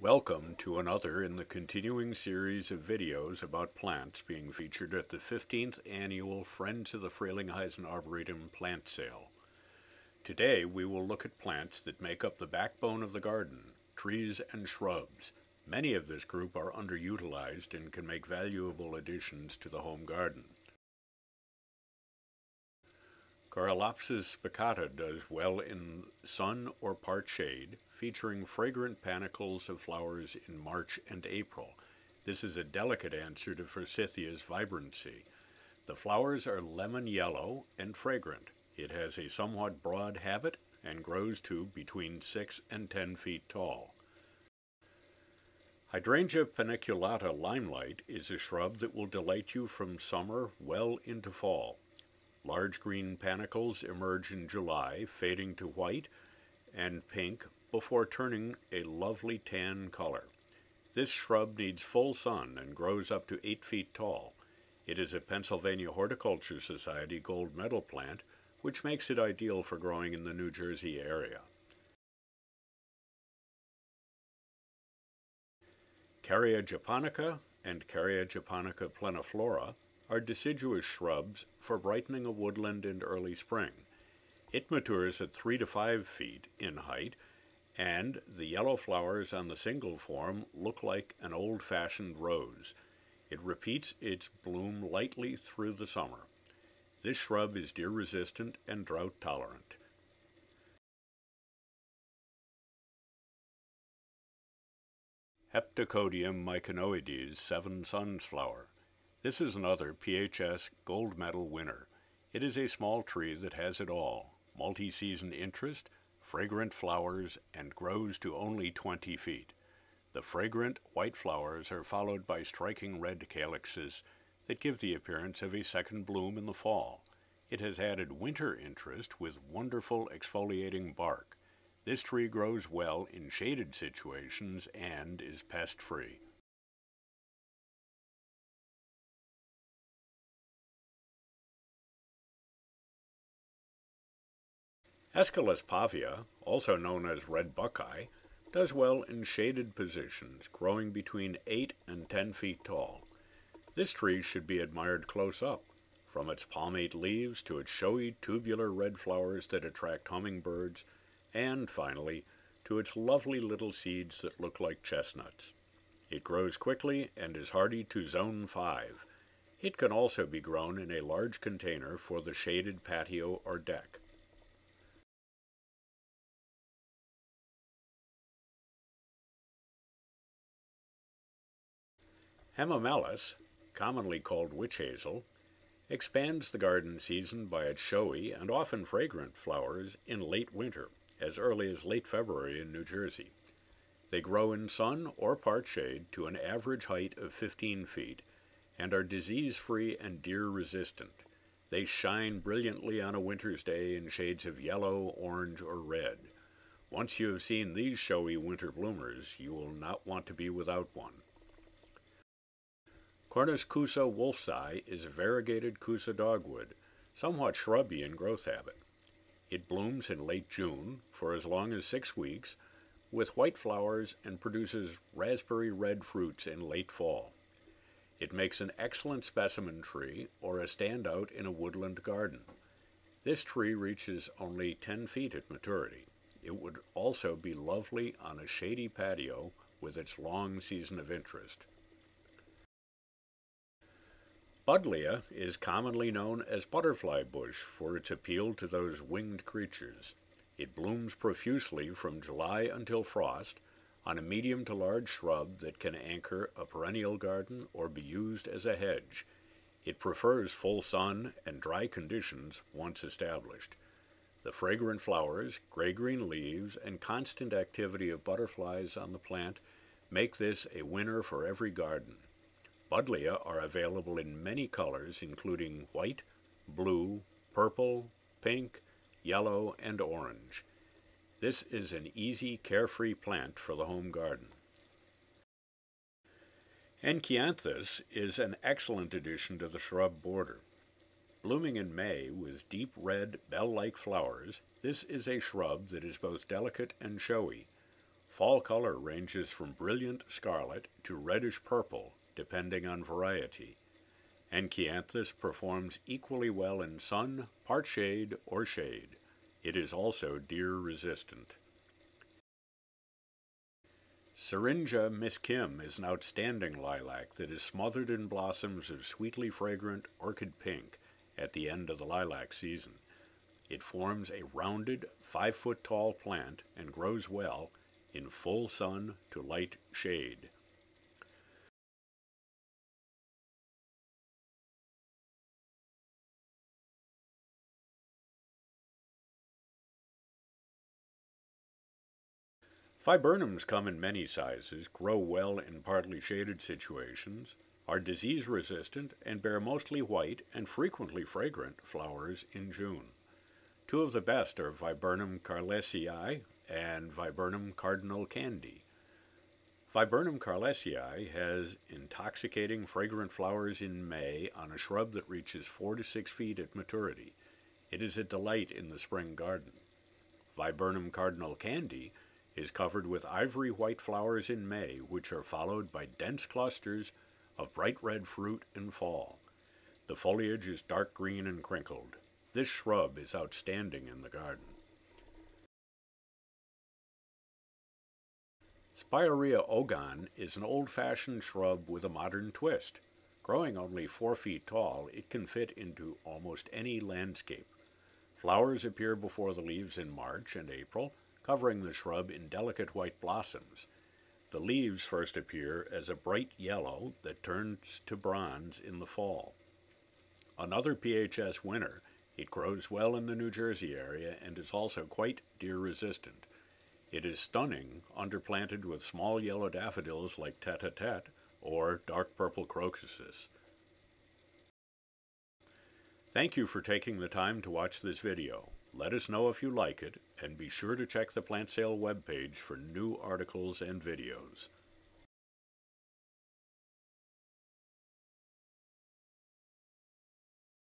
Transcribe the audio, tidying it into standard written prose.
Welcome to another in the continuing series of videos about plants being featured at the 15th Annual Friends of the Frelinghuysen Arboretum plant sale. Today we will look at plants that make up the backbone of the garden, trees and shrubs. Many of this group are underutilized and can make valuable additions to the home garden. Caryopsis spicata does well in sun or part shade, featuring fragrant panicles of flowers in March and April. This is a delicate answer to Forsythia's vibrancy. The flowers are lemon yellow and fragrant. It has a somewhat broad habit and grows to between 6 and 10 feet tall. Hydrangea paniculata limelight is a shrub that will delight you from summer well into fall. Large green panicles emerge in July, fading to white and pink before turning a lovely tan color. This shrub needs full sun and grows up to 8 feet tall. It is a Pennsylvania Horticulture Society gold medal plant, which makes it ideal for growing in the New Jersey area. Carya japonica and Carya japonica pleniflora are deciduous shrubs for brightening a woodland in early spring. It matures at 3 to 5 feet in height, and the yellow flowers on the single form look like an old-fashioned rose. It repeats its bloom lightly through the summer. This shrub is deer-resistant and drought-tolerant. Heptacodium myconoides 7 sunflower. This is another PHS gold medal winner. It is a small tree that has it all: multi-season interest, fragrant flowers, and grows to only 20 feet. The fragrant white flowers are followed by striking red calyxes that give the appearance of a second bloom in the fall. It has added winter interest with wonderful exfoliating bark. This tree grows well in shaded situations and is pest-free. Aesculus pavia, also known as red buckeye, does well in shaded positions, growing between 8 and 10 feet tall. This tree should be admired close up, from its palmate leaves to its showy tubular red flowers that attract hummingbirds, and finally, to its lovely little seeds that look like chestnuts. It grows quickly and is hardy to zone 5. It can also be grown in a large container for the shaded patio or deck. Hemamelis, commonly called witch hazel, expands the garden season by its showy and often fragrant flowers in late winter, as early as late February in New Jersey. They grow in sun or part shade to an average height of 15 feet and are disease-free and deer-resistant. They shine brilliantly on a winter's day in shades of yellow, orange, or red. Once you have seen these showy winter bloomers, you will not want to be without one. Cornus Cusa wolfsii is a variegated Cusa dogwood, somewhat shrubby in growth habit. It blooms in late June for as long as 6 weeks, with white flowers, and produces raspberry red fruits in late fall. It makes an excellent specimen tree or a standout in a woodland garden. This tree reaches only 10 feet at maturity. It would also be lovely on a shady patio with its long season of interest. Buddleia is commonly known as butterfly bush for its appeal to those winged creatures. It blooms profusely from July until frost on a medium to large shrub that can anchor a perennial garden or be used as a hedge. It prefers full sun and dry conditions once established. The fragrant flowers, gray-green leaves, and constant activity of butterflies on the plant make this a winner for every garden. Buddleia are available in many colors, including white, blue, purple, pink, yellow, and orange. This is an easy, carefree plant for the home garden. Enchanthus is an excellent addition to the shrub border. Blooming in May with deep red bell-like flowers, this is a shrub that is both delicate and showy. Fall color ranges from brilliant scarlet to reddish purple, depending on variety. Enkianthus performs equally well in sun, part shade, or shade. It is also deer resistant. Syringa Miss Kim is an outstanding lilac that is smothered in blossoms of sweetly fragrant orchid pink at the end of the lilac season. It forms a rounded, 5-foot-tall plant and grows well in full sun to light shade. Viburnums come in many sizes, grow well in partly shaded situations, are disease-resistant, and bear mostly white and frequently fragrant flowers in June. Two of the best are Viburnum carlesii and Viburnum cardinal candy. Viburnum carlesii has intoxicating fragrant flowers in May on a shrub that reaches 4 to 6 feet at maturity. It is a delight in the spring garden. Viburnum cardinal candy is covered with ivory white flowers in May, which are followed by dense clusters of bright red fruit in fall. The foliage is dark green and crinkled. This shrub is outstanding in the garden. Spirea ogon is an old-fashioned shrub with a modern twist. Growing only 4 feet tall, it can fit into almost any landscape. Flowers appear before the leaves in March and April, covering the shrub in delicate white blossoms. The leaves first appear as a bright yellow that turns to bronze in the fall. Another PHS winner, it grows well in the New Jersey area and is also quite deer-resistant. It is stunning, underplanted with small yellow daffodils like tete-a-tete or dark purple crocuses. Thank you for taking the time to watch this video. Let us know if you like it, and be sure to check the plant sale webpage for new articles and videos.